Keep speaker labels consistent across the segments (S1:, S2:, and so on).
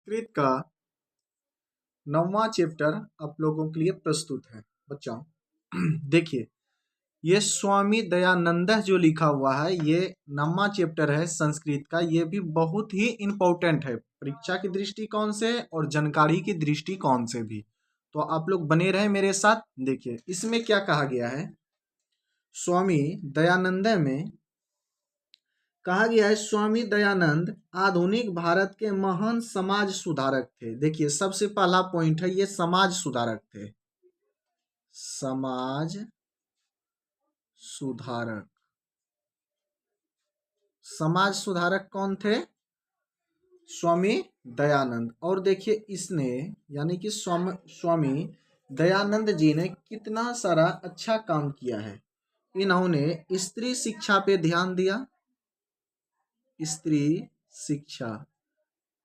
S1: संस्कृत का 9वां चैप्टर आप लोगों के लिए प्रस्तुत है बच्चों। देखिए, ये स्वामी दयानंद जो लिखा हुआ है, ये 9वां चैप्टर है संस्कृत का। ये भी बहुत ही इम्पोर्टेंट है परीक्षा की दृष्टिकोण से और जानकारी की दृष्टिकोण से भी। तो आप लोग बने रहे मेरे साथ। देखिए, इसमें क्या कहा गया है। स्वामी दयानंद में कहा गया है, स्वामी दयानंद आधुनिक भारत के महान समाज सुधारक थे। देखिए, सबसे पहला पॉइंट है, ये समाज सुधारक थे। समाज सुधारक, समाज सुधारक कौन थे? स्वामी दयानंद। और देखिए, इसने यानी कि स्वामी दयानंद जी ने कितना सारा अच्छा काम किया है। इन्होंने स्त्री शिक्षा पे ध्यान दिया। स्त्री शिक्षा,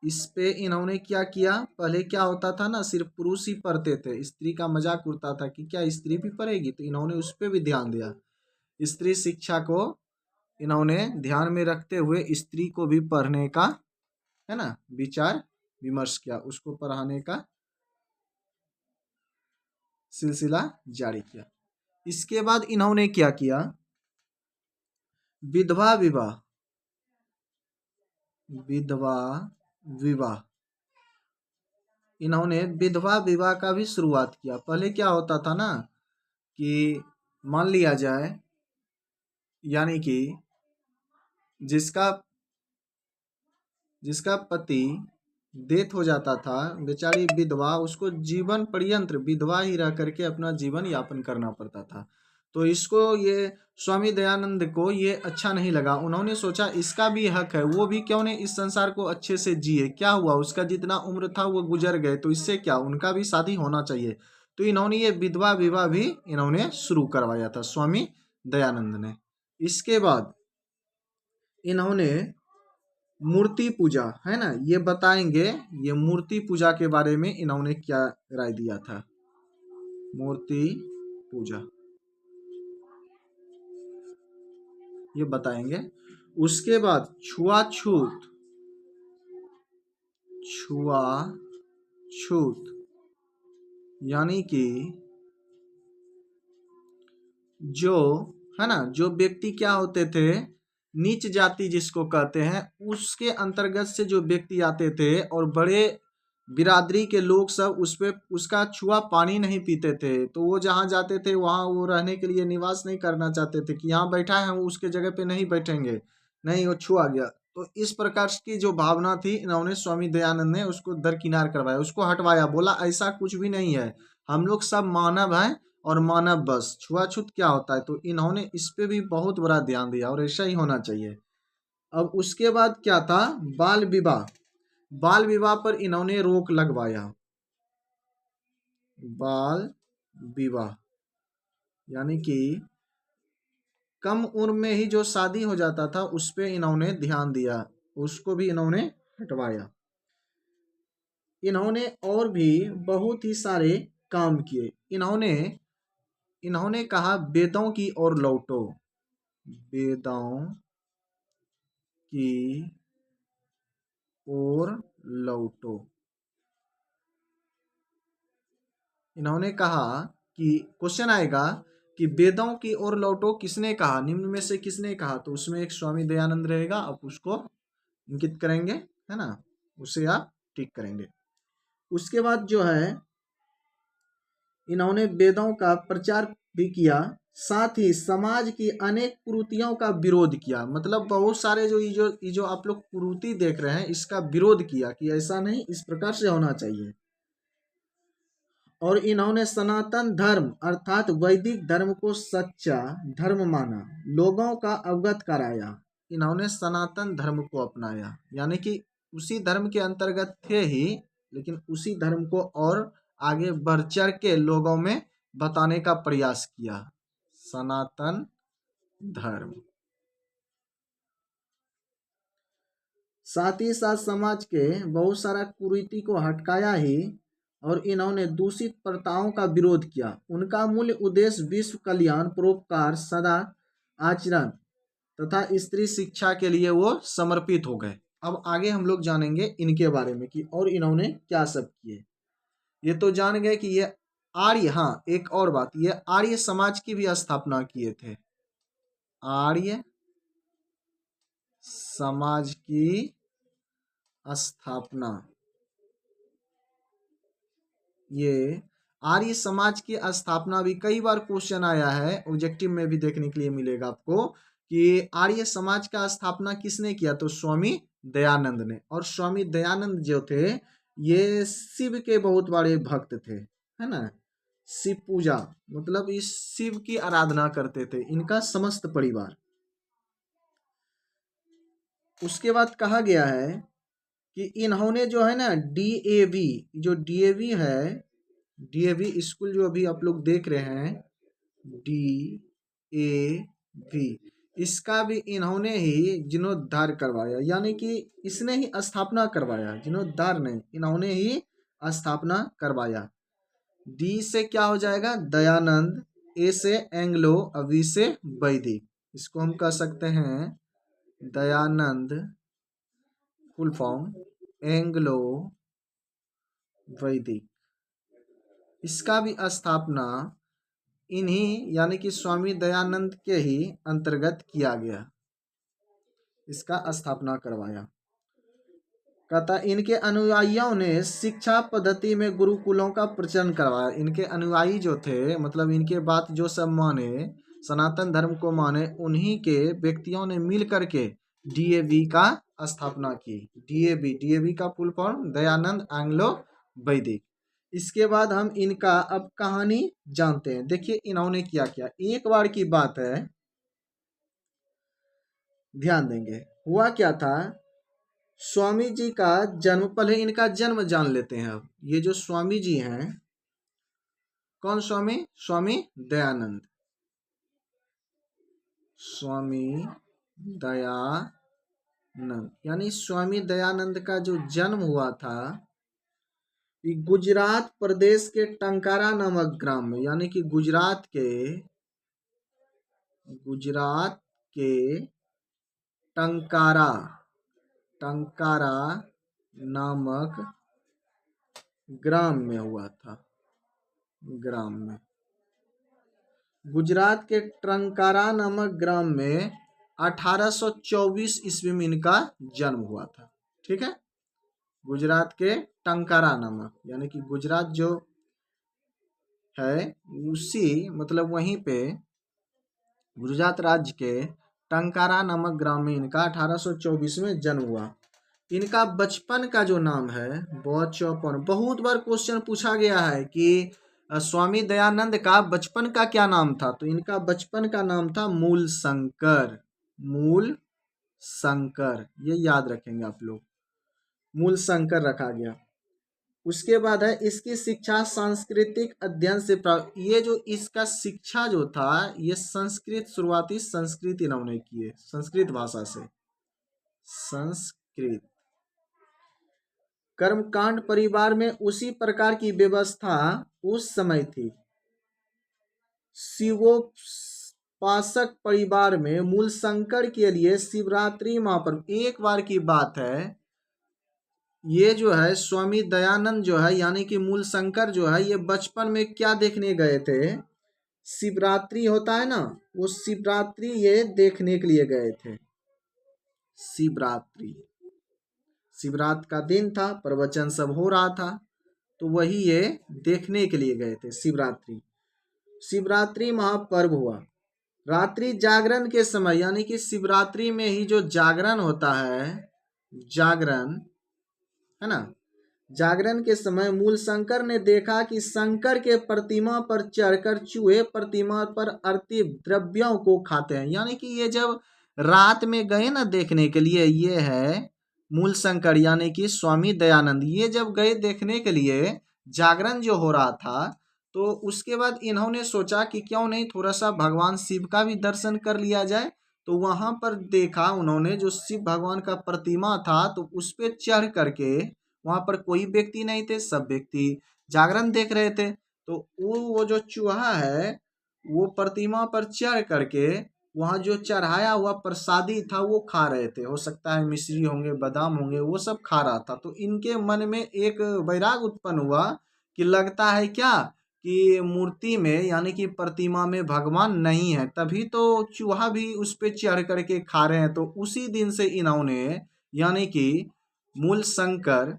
S1: इस पे इन्होंने क्या किया। पहले क्या होता था ना, सिर्फ पुरुष ही पढ़ते थे। स्त्री का मजाक उड़ता था कि क्या स्त्री भी पढ़ेगी, तो इन्होंने उस पे भी ध्यान दिया। स्त्री शिक्षा को इन्होंने ध्यान में रखते हुए स्त्री को भी पढ़ने का, है ना, विचार विमर्श किया, उसको पढ़ाने का सिलसिला जारी किया। इसके बाद इन्होंने क्या किया, विधवा विवाह, विधवा विवाह, इन्होंने विधवा विवाह का भी शुरुआत किया। पहले क्या होता था ना कि मान लिया जाए, यानी कि जिसका पति डेथ हो जाता था, बेचारी विधवा, उसको जीवन पर्यंत विधवा ही रह करके अपना जीवन यापन करना पड़ता था। तो इसको, ये स्वामी दयानंद को ये अच्छा नहीं लगा। उन्होंने सोचा इसका भी हक है, वो भी क्यों नहीं इस संसार को अच्छे से जिए। क्या हुआ, उसका जितना उम्र था वो गुजर गए, तो इससे क्या, उनका भी शादी होना चाहिए। तो इन्होंने ये विधवा विवाह भी इन्होंने शुरू करवाया था, स्वामी दयानंद ने। इसके बाद इन्होंने मूर्ति पूजा, है ना, ये बताएंगे, ये मूर्ति पूजा के बारे में इन्होंने क्या राय दिया था। मूर्ति पूजा ये बताएंगे। उसके बाद छुआछूत, छुआछूत यानी कि जो, है ना, जो व्यक्ति क्या होते थे, नीच जाति जिसको कहते हैं, उसके अंतर्गत से जो व्यक्ति आते थे और बड़े बिरादरी के लोग सब उस पे उसका छुआ पानी नहीं पीते थे। तो वो जहाँ जाते थे वहाँ वो रहने के लिए निवास नहीं करना चाहते थे कि यहाँ बैठा है, वो उसके जगह पे नहीं बैठेंगे, नहीं, वो छुआ गया। तो इस प्रकार की जो भावना थी, इन्होंने स्वामी दयानंद ने उसको दरकिनार करवाया, उसको हटवाया। बोला ऐसा कुछ भी नहीं है, हम लोग सब मानव हैं और मानव बस, छुआछूत क्या होता है। तो इन्होंने इस पे भी बहुत बड़ा ध्यान दिया और ऐसा ही होना चाहिए। अब उसके बाद क्या था, बाल विवाह। बाल विवाह पर इन्होंने रोक लगवाया। बाल विवाह यानी कि कम उम्र में ही जो शादी हो जाता था, उस पे इन्होंने ध्यान दिया, उसको भी इन्होंने हटवाया। इन्होंने और भी बहुत ही सारे काम किए। इन्होंने कहा वेदों की ओर लौटो, वेदों की ओर लौटो। इन्होंने कहा कि क्वेश्चन आएगा कि वेदों की ओर लौटो किसने कहा, निम्न में से किसने कहा। तो उसमें एक स्वामी दयानंद रहेगा, आप उसको इंगित करेंगे, है ना, उसे आप टिक करेंगे। उसके बाद जो है, इन्होंने वेदों का प्रचार भी किया, साथ ही समाज की अनेक कुरीतियों का विरोध किया। मतलब बहुत सारे ये जो आप लोग कुरीति देख रहे हैं, इसका विरोध किया कि ऐसा नहीं, इस प्रकार से होना चाहिए। और इन्होंने सनातन धर्म अर्थात वैदिक धर्म को सच्चा धर्म माना, लोगों का अवगत कराया। इन्होंने सनातन धर्म को अपनाया, यानी कि उसी धर्म के अंतर्गत थे ही, लेकिन उसी धर्म को और आगे बढ़ चढ़ के लोगों में बताने का प्रयास किया, सनातन धर्म। साथ ही साथ समाज के बहुत सारा कुरीति को हटकाया ही, और इन्होंने दूषित प्रथाओं का विरोध किया। उनका मूल उद्देश्य विश्व कल्याण, परोपकार, सदा आचरण तथा स्त्री शिक्षा के लिए वो समर्पित हो गए। अब आगे हम लोग जानेंगे इनके बारे में कि और इन्होंने क्या सब किए। ये तो जान गए कि ये आर्य, हाँ एक और बात, ये आर्य समाज की भी स्थापना किए थे। आर्य समाज की स्थापना, ये आर्य समाज की स्थापना भी कई बार क्वेश्चन आया है, ऑब्जेक्टिव में भी देखने के लिए मिलेगा आपको कि आर्य समाज का स्थापना किसने किया, तो स्वामी दयानंद ने। और स्वामी दयानंद जो थे ये शिव के बहुत बड़े भक्त थे, है ना। शिव पूजा मतलब इस शिव की आराधना करते थे इनका समस्त परिवार। उसके बाद कहा गया है कि इन्होंने जो है ना डीएवी, जो डीएवी है, डीएवी स्कूल जो अभी आप लोग देख रहे हैं, डीएवी, इसका भी इन्होंने ही जीर्णोद्धार करवाया, यानी कि इसने ही स्थापना करवाया, जीर्णोद्धार नहीं, इन्होंने ही स्थापना करवाया। डी से क्या हो जाएगा, दयानंद, ए से एंग्लो, वी से वैदिक। इसको हम कह सकते हैं दयानंद फुल फॉर्म एंग्लो वैदिक। इसका भी स्थापना इन्हीं यानी कि स्वामी दयानंद के ही अंतर्गत किया गया, इसका स्थापना करवाया। कहता इनके अनुयायियों ने शिक्षा पद्धति में गुरुकुलों का प्रचलन करवाया। इनके अनुयायी जो थे मतलब इनके बात जो सब माने, सनातन धर्म को माने, उन्हीं के व्यक्तियों ने मिल करके डीएवी का स्थापना की। डीएवी, डीएवी का फुल फॉर्म दयानंद एंग्लो वैदिक। इसके बाद हम इनका अब कहानी जानते हैं। देखिए इन्होंने क्या किया। एक बार की बात है, ध्यान देंगे, हुआ क्या था, स्वामी जी का जन्म, पहले इनका जन्म जान लेते हैं। अब ये जो स्वामी जी हैं, कौन स्वामी, स्वामी दयानंद, स्वामी दयानंद, यानी स्वामी दयानंद का जो जन्म हुआ था कि गुजरात प्रदेश के टंकारा नामक ग्राम में, यानी कि गुजरात के टंकारा, टंकारा नामक ग्राम में हुआ था। ग्राम में, गुजरात के टंकारा नामक ग्राम में 1824 ईस्वी में इनका जन्म हुआ था। ठीक है, गुजरात के टंकारा नामक, यानी कि गुजरात जो है उसी मतलब वहीं पे गुजरात राज्य के टंकारा नामक ग्राम में इनका 1824 में जन्म हुआ। इनका बचपन का जो नाम है बचपन, बहुत बार क्वेश्चन पूछा गया है कि स्वामी दयानंद का बचपन का क्या नाम था, तो इनका बचपन का नाम था मूल शंकर। मूल शंकर, ये याद रखेंगे आप लोग, मूल शंकर रखा गया। उसके बाद है इसकी शिक्षा सांस्कृतिक अध्ययन से प्राप्त। ये जो इसका शिक्षा जो था ये संस्कृत, शुरुआती संस्कृत इन्होंने की है, संस्कृत भाषा से, संस्कृत। कर्मकांड परिवार में उसी प्रकार की व्यवस्था उस समय थी। शिवोपासक परिवार में मूल शंकर के लिए शिवरात्रि महापर्व, एक बार की बात है, ये जो है स्वामी दयानंद जो है यानी कि मूल शंकर जो है, ये बचपन में क्या देखने गए थे, शिवरात्रि होता है ना, वो शिवरात्रि ये देखने के लिए गए थे। शिवरात्रि, शिवरात्रि का दिन था, प्रवचन सब हो रहा था, तो वही ये देखने के लिए गए थे। शिवरात्रि, शिवरात्रि महापर्व हुआ। रात्रि जागरण के समय, यानी कि शिवरात्रि में ही जो जागरण होता है, जागरण है ना, जागरण के समय मूल शंकर ने देखा कि शंकर के प्रतिमा पर चढ़कर चूहे प्रतिमा पर अर्पित द्रव्यों को खाते हैं। यानी कि ये जब रात में गए ना देखने के लिए, ये है मूल शंकर यानी कि स्वामी दयानंद, ये जब गए देखने के लिए जागरण जो हो रहा था, तो उसके बाद इन्होंने सोचा कि क्यों नहीं थोड़ा सा भगवान शिव का भी दर्शन कर लिया जाए। तो वहां पर देखा उन्होंने जो शिव भगवान का प्रतिमा था, तो उस पे चढ़ करके, वहां पर कोई व्यक्ति नहीं थे, सब व्यक्ति जागरण देख रहे थे, तो वो जो चूहा है वो प्रतिमा पर चढ़ करके वहाँ जो चढ़ाया हुआ प्रसादी था वो खा रहे थे। हो सकता है मिश्री होंगे, बादाम होंगे, वो सब खा रहा था। तो इनके मन में एक वैराग उत्पन्न हुआ कि लगता है क्या कि मूर्ति में यानी कि प्रतिमा में भगवान नहीं है, तभी तो चूहा भी उस पे चढ़ करके खा रहे हैं। तो उसी दिन से इन्होंने यानी कि मूल शंकर,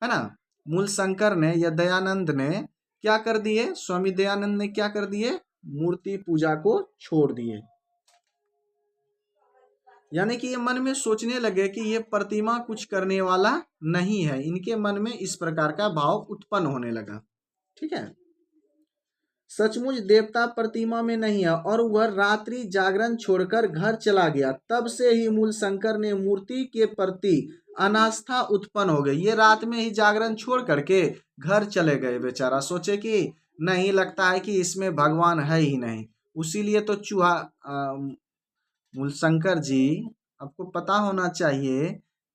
S1: है ना, मूल शंकर ने या दयानंद ने क्या कर दिए, स्वामी दयानंद ने क्या कर दिए, मूर्ति पूजा को छोड़ दिए। यानी कि ये मन में सोचने लगे कि ये प्रतिमा कुछ करने वाला नहीं है। इनके मन में इस प्रकार का भाव उत्पन्न होने लगा। ठीक है, सचमुच देवता प्रतिमा में नहीं है और वह रात्रि जागरण छोड़कर घर चला गया। तब से ही मूल शंकर ने मूर्ति के प्रति अनास्था उत्पन्न हो गई। ये रात में ही जागरण छोड़ करके घर चले गए। बेचारा सोचे कि नहीं, लगता है कि इसमें भगवान है ही नहीं। उसीलिए तो चूहा मूलशंकर जी, आपको पता होना चाहिए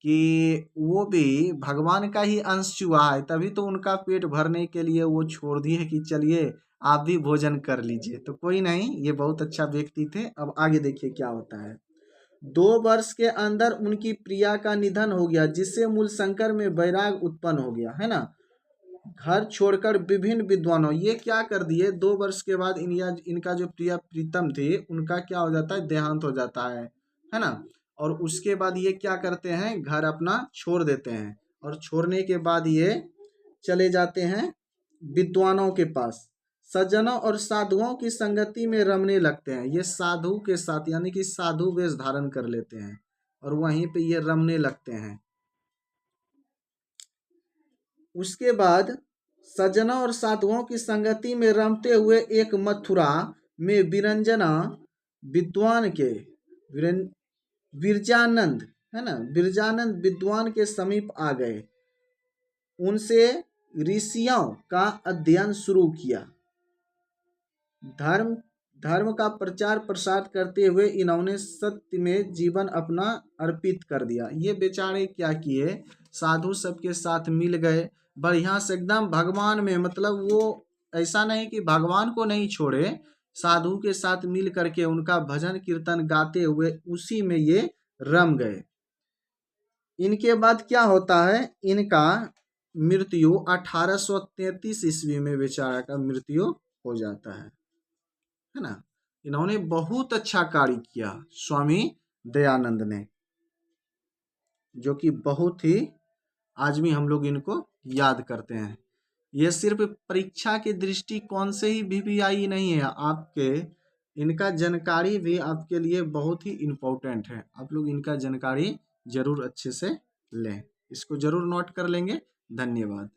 S1: कि वो भी भगवान का ही अंश चूहा है, तभी तो उनका पेट भरने के लिए वो छोड़ दिए कि चलिए आप भी भोजन कर लीजिए। तो कोई नहीं, ये बहुत अच्छा व्यक्ति थे। अब आगे देखिए क्या होता है। 2 वर्ष के अंदर उनकी प्रिया का निधन हो गया, जिससे मूलशंकर में वैराग उत्पन्न हो गया, है ना। घर छोड़कर विभिन्न विद्वानों, ये क्या कर दिए, 2 वर्ष के बाद इनका जो प्रिया प्रीतम थे उनका क्या हो जाता है, देहांत हो जाता है ना। और उसके बाद ये क्या करते हैं, घर अपना छोड़ देते हैं और छोड़ने के बाद ये चले जाते हैं विद्वानों के पास। सज्जनों और साधुओं की संगति में रमने लगते हैं। ये साधु के साथ यानी कि साधु वेश धारण कर लेते हैं और वहीं पे ये रमने लगते हैं। उसके बाद सज्जनों और साधुओं की संगति में रमते हुए एक मथुरा में विरंजना विद्वान के विरजानंद, है ना, विरजानंद विद्वान के समीप आ गए। उनसे ऋषियों का अध्ययन शुरू किया। धर्म धर्म का प्रचार प्रसार करते हुए इन्होंने सत्य में जीवन अपना अर्पित कर दिया। ये बेचारे क्या किए, साधु सबके साथ मिल गए, बढ़िया से एकदम भगवान में, मतलब वो ऐसा नहीं कि भगवान को नहीं छोड़े, साधु के साथ मिल करके उनका भजन कीर्तन गाते हुए उसी में ये रम गए। इनके बाद क्या होता है, इनका मृत्यु 1833 ईस्वी में बेचारा का मृत्यु हो जाता है ना। इन्होंने बहुत अच्छा कार्य किया स्वामी दयानंद ने, जो कि बहुत ही आज भी हम लोग इनको याद करते हैं। ये सिर्फ परीक्षा के दृष्टिकोण से ही VVI नहीं है, आपके इनका जानकारी भी आपके लिए बहुत ही इम्पोर्टेंट है। आप लोग इनका जानकारी जरूर अच्छे से लें, इसको जरूर नोट कर लेंगे। धन्यवाद।